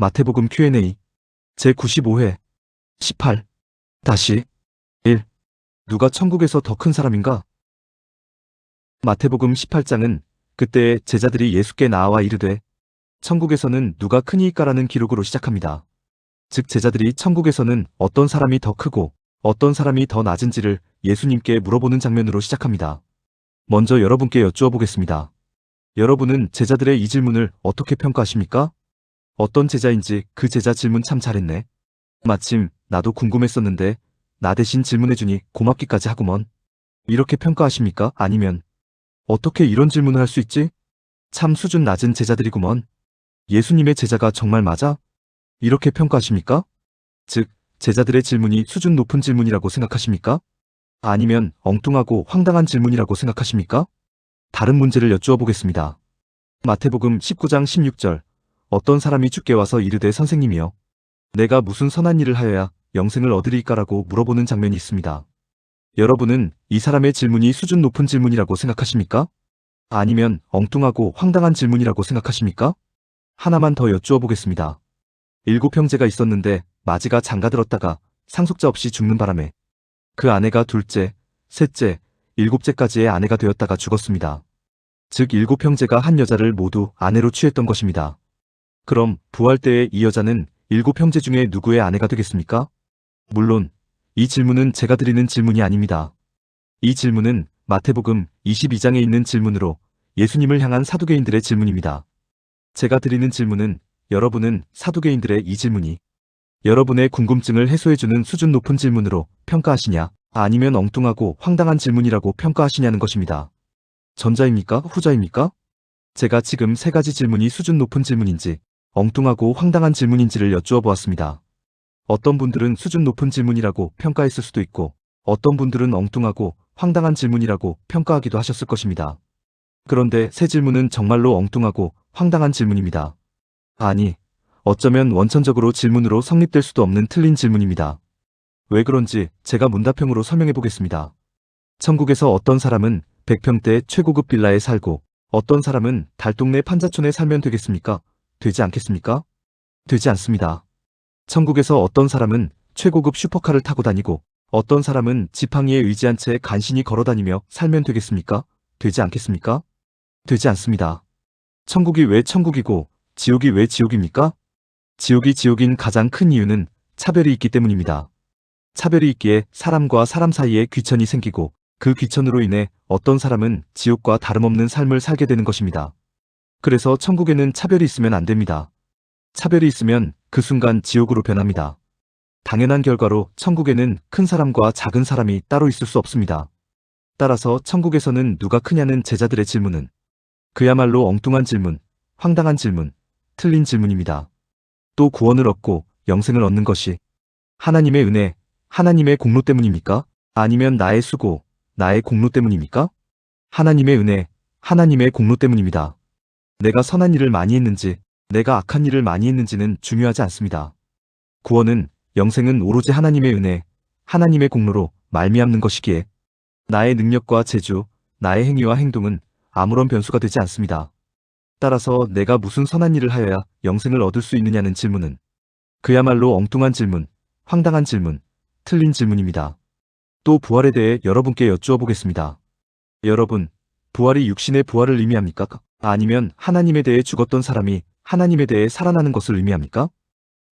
마태복음 Q&A 제95회 18 1. 누가 천국에서 더 큰 사람인가? 마태복음 18장은 그때 제자들이 예수께 나와 이르되 천국에서는 누가 크니이까라는 기록으로 시작합니다. 즉 제자들이 천국에서는 어떤 사람이 더 크고 어떤 사람이 더 낮은지를 예수님께 물어보는 장면으로 시작합니다. 먼저 여러분께 여쭈어 보겠습니다. 여러분은 제자들의 이 질문을 어떻게 평가하십니까? 어떤 제자인지 그 제자 질문 참 잘했네. 마침 나도 궁금했었는데 나 대신 질문해주니 고맙기까지 하구먼. 이렇게 평가하십니까? 아니면 어떻게 이런 질문을 할 수 있지? 참 수준 낮은 제자들이구먼. 예수님의 제자가 정말 맞아? 이렇게 평가하십니까? 즉, 제자들의 질문이 수준 높은 질문이라고 생각하십니까? 아니면 엉뚱하고 황당한 질문이라고 생각하십니까? 다른 문제를 여쭈어 보겠습니다. 마태복음 19장 16절 어떤 사람이 주께 와서 이르되 선생님이여 내가 무슨 선한 일을 하여야 영생을 얻으리까라고 물어보는 장면이 있습니다. 여러분은 이 사람의 질문이 수준 높은 질문이라고 생각하십니까? 아니면 엉뚱하고 황당한 질문이라고 생각하십니까? 하나만 더 여쭈어 보겠습니다. 7형제가 있었는데 마지가 장가들었다가 상속자 없이 죽는 바람에 그 아내가 둘째, 셋째, 7째까지의 아내가 되었다가 죽었습니다. 즉 7형제가 한 여자를 모두 아내로 취했던 것입니다. 그럼 부활 때의 이 여자는 7형제 중에 누구의 아내가 되겠습니까? 물론 이 질문은 제가 드리는 질문이 아닙니다. 이 질문은 마태복음 22장에 있는 질문으로 예수님을 향한 사두개인들의 질문입니다. 제가 드리는 질문은 여러분은 사두개인들의 이 질문이 여러분의 궁금증을 해소해주는 수준 높은 질문으로 평가하시냐 아니면 엉뚱하고 황당한 질문이라고 평가하시냐는 것입니다. 전자입니까? 후자입니까? 제가 지금 세 가지 질문이 수준 높은 질문인지 엉뚱하고 황당한 질문인지를 여쭈어 보았습니다. 어떤 분들은 수준 높은 질문이라고 평가했을 수도 있고 어떤 분들은 엉뚱하고 황당한 질문이라고 평가하기도 하셨을 것입니다. 그런데 세 질문은 정말로 엉뚱하고 황당한 질문입니다. 아니, 어쩌면 원천적으로 질문으로 성립될 수도 없는 틀린 질문입니다. 왜 그런지 제가 문답형으로 설명해 보겠습니다. 천국에서 어떤 사람은 100평대 최고급 빌라에 살고 어떤 사람은 달동네 판자촌에 살면 되겠습니까? 되지 않겠습니까? 되지 않습니다. 천국에서 어떤 사람은 최고급 슈퍼카를 타고 다니고 어떤 사람은 지팡이에 의지한 채 간신히 걸어다니며 살면 되겠습니까? 되지 않겠습니까? 되지 않습니다. 천국이 왜 천국이고 지옥이 왜 지옥입니까? 지옥이 지옥인 가장 큰 이유는 차별이 있기 때문입니다. 차별이 있기에 사람과 사람 사이에 귀천이 생기고 그 귀천으로 인해 어떤 사람은 지옥과 다름없는 삶을 살게 되는 것입니다. 그래서 천국에는 차별이 있으면 안 됩니다. 차별이 있으면 그 순간 지옥으로 변합니다. 당연한 결과로 천국에는 큰 사람과 작은 사람이 따로 있을 수 없습니다. 따라서 천국에서는 누가 크냐는 제자들의 질문은 그야말로 엉뚱한 질문, 황당한 질문, 틀린 질문입니다. 또 구원을 얻고 영생을 얻는 것이 하나님의 은혜, 하나님의 공로 때문입니까? 아니면 나의 수고, 나의 공로 때문입니까? 하나님의 은혜, 하나님의 공로 때문입니다. 내가 선한 일을 많이 했는지, 내가 악한 일을 많이 했는지는 중요하지 않습니다. 구원은, 영생은 오로지 하나님의 은혜, 하나님의 공로로 말미암는 것이기에 나의 능력과 재주, 나의 행위와 행동은 아무런 변수가 되지 않습니다. 따라서 내가 무슨 선한 일을 하여야 영생을 얻을 수 있느냐는 질문은 그야말로 엉뚱한 질문, 황당한 질문, 틀린 질문입니다. 또 부활에 대해 여러분께 여쭈어 보겠습니다. 여러분, 부활이 육신의 부활을 의미합니까? 아니면 하나님에 대해 죽었던 사람이 하나님에 대해 살아나는 것을 의미합니까?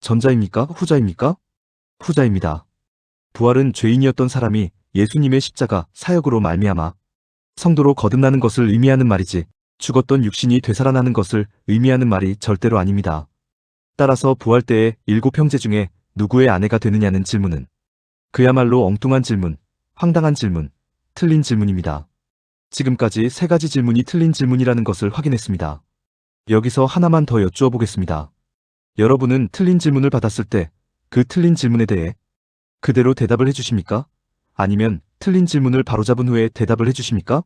전자입니까? 후자입니까? 후자입니다. 부활은 죄인이었던 사람이 예수님의 십자가 사역으로 말미암아 성도로 거듭나는 것을 의미하는 말이지 죽었던 육신이 되살아나는 것을 의미하는 말이 절대로 아닙니다. 따라서 부활 때의 7형제 중에 누구의 아내가 되느냐는 질문은 그야말로 엉뚱한 질문, 황당한 질문, 틀린 질문입니다. 지금까지 세 가지 질문이 틀린 질문이라는 것을 확인했습니다. 여기서 하나만 더 여쭈어 보겠습니다. 여러분은 틀린 질문을 받았을 때 그 틀린 질문에 대해 그대로 대답을 해주십니까? 아니면 틀린 질문을 바로잡은 후에 대답을 해주십니까?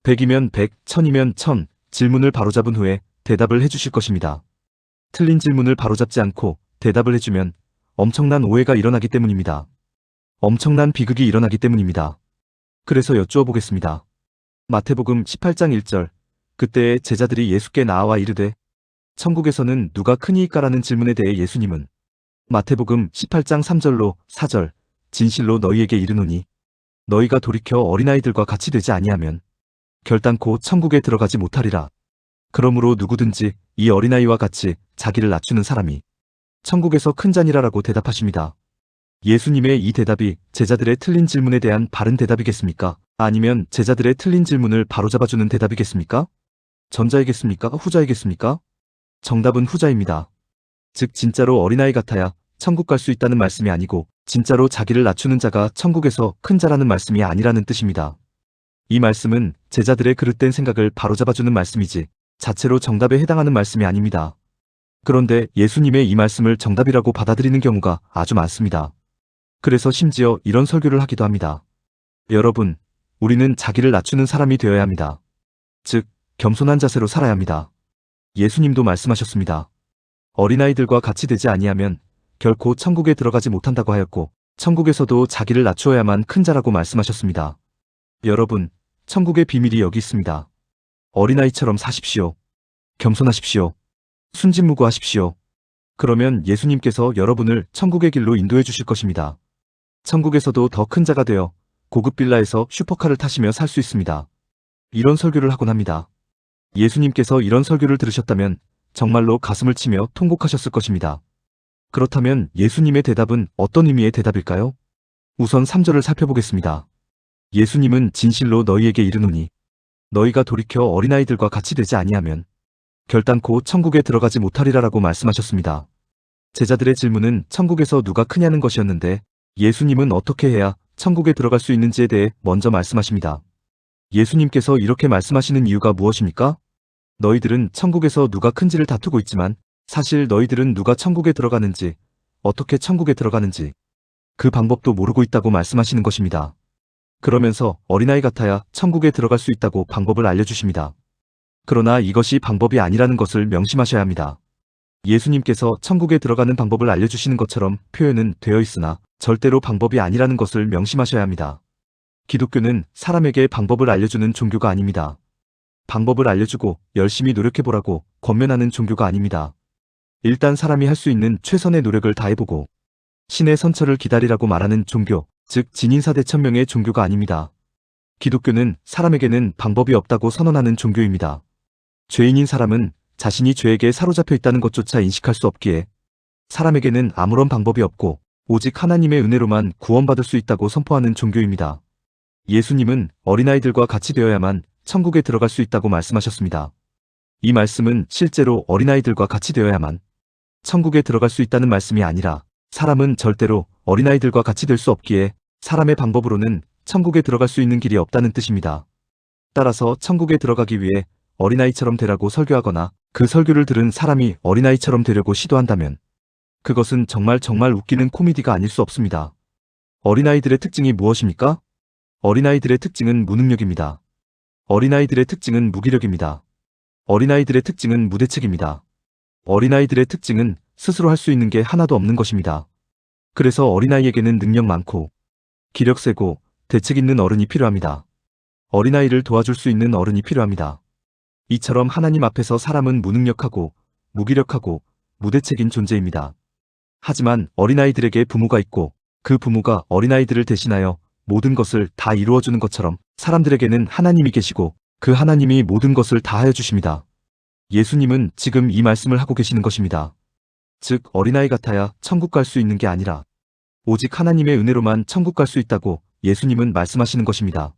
100이면 100, 1000이면 1000, 질문을 바로잡은 후에 대답을 해주실 것입니다. 틀린 질문을 바로잡지 않고 대답을 해주면 엄청난 오해가 일어나기 때문입니다. 엄청난 비극이 일어나기 때문입니다. 그래서 여쭈어 보겠습니다. 마태복음 18장 1절 그때에 제자들이 예수께 나와 이르되 천국에서는 누가 크니이까라는 질문에 대해 예수님은 마태복음 18장 3절로 4절 진실로 너희에게 이르노니 너희가 돌이켜 어린아이들과 같이 되지 아니하면 결단코 천국에 들어가지 못하리라. 그러므로 누구든지 이 어린아이와 같이 자기를 낮추는 사람이 천국에서 큰 자니라라고 대답하십니다. 예수님의 이 대답이 제자들의 틀린 질문에 대한 바른 대답이겠습니까? 아니면 제자들의 틀린 질문을 바로잡아주는 대답이겠습니까? 전자이겠습니까? 후자이겠습니까? 정답은 후자입니다. 즉 진짜로 어린아이 같아야 천국 갈 수 있다는 말씀이 아니고 진짜로 자기를 낮추는 자가 천국에서 큰 자라는 말씀이 아니라는 뜻입니다. 이 말씀은 제자들의 그릇된 생각을 바로잡아주는 말씀이지 자체로 정답에 해당하는 말씀이 아닙니다. 그런데 예수님의 이 말씀을 정답이라고 받아들이는 경우가 아주 많습니다. 그래서 심지어 이런 설교를 하기도 합니다. 여러분, 우리는 자기를 낮추는 사람이 되어야 합니다. 즉, 겸손한 자세로 살아야 합니다. 예수님도 말씀하셨습니다. 어린아이들과 같이 되지 아니하면 결코 천국에 들어가지 못한다고 하였고 천국에서도 자기를 낮추어야만 큰 자라고 말씀하셨습니다. 여러분, 천국의 비밀이 여기 있습니다. 어린아이처럼 사십시오. 겸손하십시오. 순진무구하십시오. 그러면 예수님께서 여러분을 천국의 길로 인도해 주실 것입니다. 천국에서도 더 큰 자가 되어 고급 빌라에서 슈퍼카를 타시며 살 수 있습니다. 이런 설교를 하곤 합니다. 예수님께서 이런 설교를 들으셨다면 정말로 가슴을 치며 통곡하셨을 것입니다. 그렇다면 예수님의 대답은 어떤 의미의 대답일까요? 우선 3절을 살펴보겠습니다. 예수님은 진실로 너희에게 이르노니 너희가 돌이켜 어린아이들과 같이 되지 아니하면 결단코 천국에 들어가지 못하리라라고 말씀하셨습니다. 제자들의 질문은 천국에서 누가 크냐는 것이었는데 예수님은 어떻게 해야 천국에 들어갈 수 있는지에 대해 먼저 말씀하십니다. 예수님께서 이렇게 말씀하시는 이유가 무엇입니까? 너희들은 천국에서 누가 큰지를 다투고 있지만 사실 너희들은 누가 천국에 들어가는지, 어떻게 천국에 들어가는지 그 방법도 모르고 있다고 말씀하시는 것입니다. 그러면서 어린아이 같아야 천국에 들어갈 수 있다고 방법을 알려주십니다. 그러나 이것이 방법이 아니라는 것을 명심하셔야 합니다. 예수님께서 천국에 들어가는 방법을 알려주시는 것처럼 표현은 되어 있으나 절대로 방법이 아니라는 것을 명심하셔야 합니다. 기독교는 사람에게 방법을 알려주는 종교가 아닙니다. 방법을 알려주고 열심히 노력해보라고 권면하는 종교가 아닙니다. 일단 사람이 할 수 있는 최선의 노력을 다해보고 신의 선처를 기다리라고 말하는 종교, 즉 진인사대천명의 종교가 아닙니다. 기독교는 사람에게는 방법이 없다고 선언하는 종교입니다. 죄인인 사람은 자신이 죄에게 사로잡혀 있다는 것조차 인식할 수 없기에 사람에게는 아무런 방법이 없고 오직 하나님의 은혜로만 구원받을 수 있다고 선포하는 종교입니다. 예수님은 어린아이들과 같이 되어야만 천국에 들어갈 수 있다고 말씀하셨습니다. 이 말씀은 실제로 어린아이들과 같이 되어야만 천국에 들어갈 수 있다는 말씀이 아니라 사람은 절대로 어린아이들과 같이 될 수 없기에 사람의 방법으로는 천국에 들어갈 수 있는 길이 없다는 뜻입니다. 따라서 천국에 들어가기 위해 어린아이처럼 되라고 설교하거나 그 설교를 들은 사람이 어린아이처럼 되려고 시도한다면 그것은 정말 웃기는 코미디가 아닐 수 없습니다. 어린아이들의 특징이 무엇입니까? 어린아이들의 특징은 무능력입니다. 어린아이들의 특징은 무기력입니다. 어린아이들의 특징은 무대책입니다. 어린아이들의 특징은 스스로 할 수 있는 게 하나도 없는 것입니다. 그래서 어린아이에게는 능력 많고 기력 세고 대책 있는 어른이 필요합니다. 어린아이를 도와줄 수 있는 어른이 필요합니다. 이처럼 하나님 앞에서 사람은 무능력하고 무기력하고 무대책인 존재입니다. 하지만 어린아이들에게 부모가 있고 그 부모가 어린아이들을 대신하여 모든 것을 다 이루어주는 것처럼 사람들에게는 하나님이 계시고 그 하나님이 모든 것을 다 하여 주십니다. 예수님은 지금 이 말씀을 하고 계시는 것입니다. 즉 어린아이 같아야 천국 갈 수 있는 게 아니라 오직 하나님의 은혜로만 천국 갈 수 있다고 예수님은 말씀하시는 것입니다.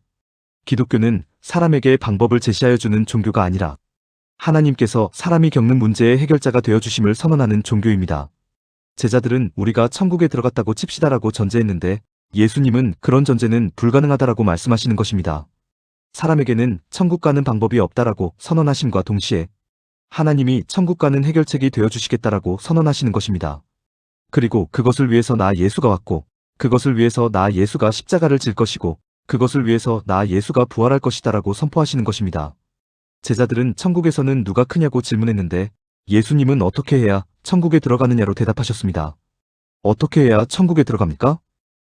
기독교는 사람에게 방법을 제시하여 주는 종교가 아니라 하나님께서 사람이 겪는 문제의 해결자가 되어 주심을 선언하는 종교입니다. 제자들은 우리가 천국에 들어갔다고 칩시다라고 전제했는데 예수님은 그런 전제는 불가능하다라고 말씀하시는 것입니다. 사람에게는 천국 가는 방법이 없다라고 선언하심과 동시에 하나님이 천국 가는 해결책이 되어 주시겠다라고 선언하시는 것입니다. 그리고 그것을 위해서 나 예수가 왔고 그것을 위해서 나 예수가 십자가를 질 것이고 그것을 위해서 나 예수가 부활할 것이다라고 선포하시는 것입니다. 제자들은 천국에서는 누가 크냐고 질문했는데 예수님은 어떻게 해야 천국에 들어가느냐로 대답하셨습니다. 어떻게 해야 천국에 들어갑니까?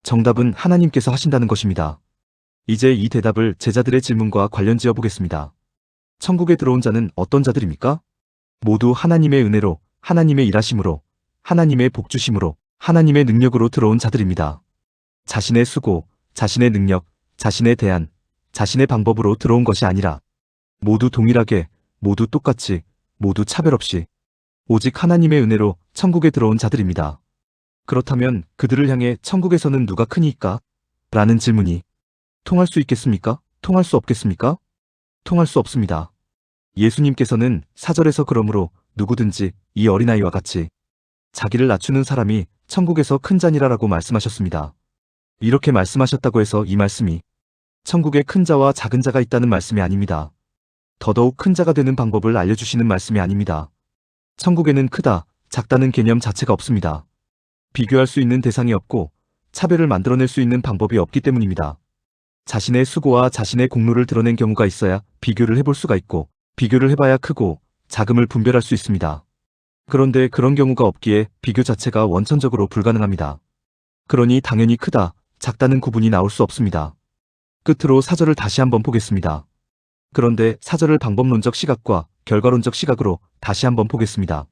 정답은 하나님께서 하신다는 것입니다. 이제 이 대답을 제자들의 질문과 관련지어 보겠습니다. 천국에 들어온 자는 어떤 자들입니까? 모두 하나님의 은혜로, 하나님의 일하심으로, 하나님의 복주심으로, 하나님의 능력으로 들어온 자들입니다. 자신의 수고, 자신의 능력, 자신의 대안, 자신의 방법으로 들어온 것이 아니라 모두 동일하게, 모두 똑같이, 모두 차별 없이 오직 하나님의 은혜로 천국에 들어온 자들입니다. 그렇다면 그들을 향해 천국에서는 누가 크니까? 라는 질문이 통할 수 있겠습니까? 통할 수 없겠습니까? 통할 수 없습니다. 예수님께서는 4절에서 그러므로 누구든지 이 어린아이와 같이 자기를 낮추는 사람이 천국에서 큰 자니라라고 말씀하셨습니다. 이렇게 말씀하셨다고 해서 이 말씀이 천국에 큰 자와 작은 자가 있다는 말씀이 아닙니다. 더더욱 큰 자가 되는 방법을 알려주시는 말씀이 아닙니다. 천국에는 크다, 작다는 개념 자체가 없습니다. 비교할 수 있는 대상이 없고 차별을 만들어낼 수 있는 방법이 없기 때문입니다. 자신의 수고와 자신의 공로를 드러낸 경우가 있어야 비교를 해볼 수가 있고 비교를 해봐야 크고 작음을 분별할 수 있습니다. 그런데 그런 경우가 없기에 비교 자체가 원천적으로 불가능합니다. 그러니 당연히 크다, 작다는 구분이 나올 수 없습니다. 끝으로 4절을 다시 한번 보겠습니다. 그런데 4절을 방법론적 시각과 결과론적 시각으로 다시 한번 보겠습니다.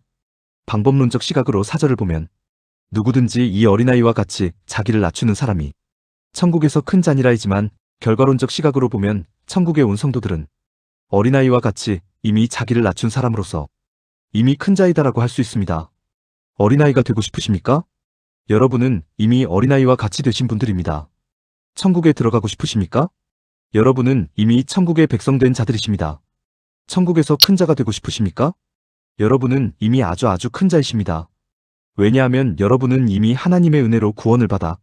방법론적 시각으로 4절을 보면 누구든지 이 어린아이와 같이 자기를 낮추는 사람이 천국에서 큰 자니라이지만 결과론적 시각으로 보면 천국에 온 성도들은 어린아이와 같이 이미 자기를 낮춘 사람으로서 이미 큰 자이다라고 할 수 있습니다. 어린아이가 되고 싶으십니까? 여러분은 이미 어린아이와 같이 되신 분들입니다. 천국에 들어가고 싶으십니까? 여러분은 이미 천국의 백성된 자들이십니다. 천국에서 큰 자가 되고 싶으십니까? 여러분은 이미 아주 큰 자이십니다. 왜냐하면 여러분은 이미 하나님의 은혜로 구원을 받아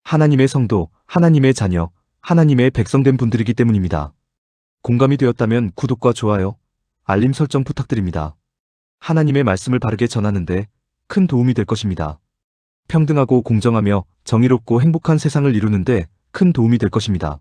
하나님의 성도, 하나님의 자녀, 하나님의 백성된 분들이기 때문입니다. 공감이 되었다면 구독과 좋아요, 알림 설정 부탁드립니다. 하나님의 말씀을 바르게 전하는데 큰 도움이 될 것입니다. 평등하고 공정하며 정의롭고 행복한 세상을 이루는데 큰 도움이 될 것입니다.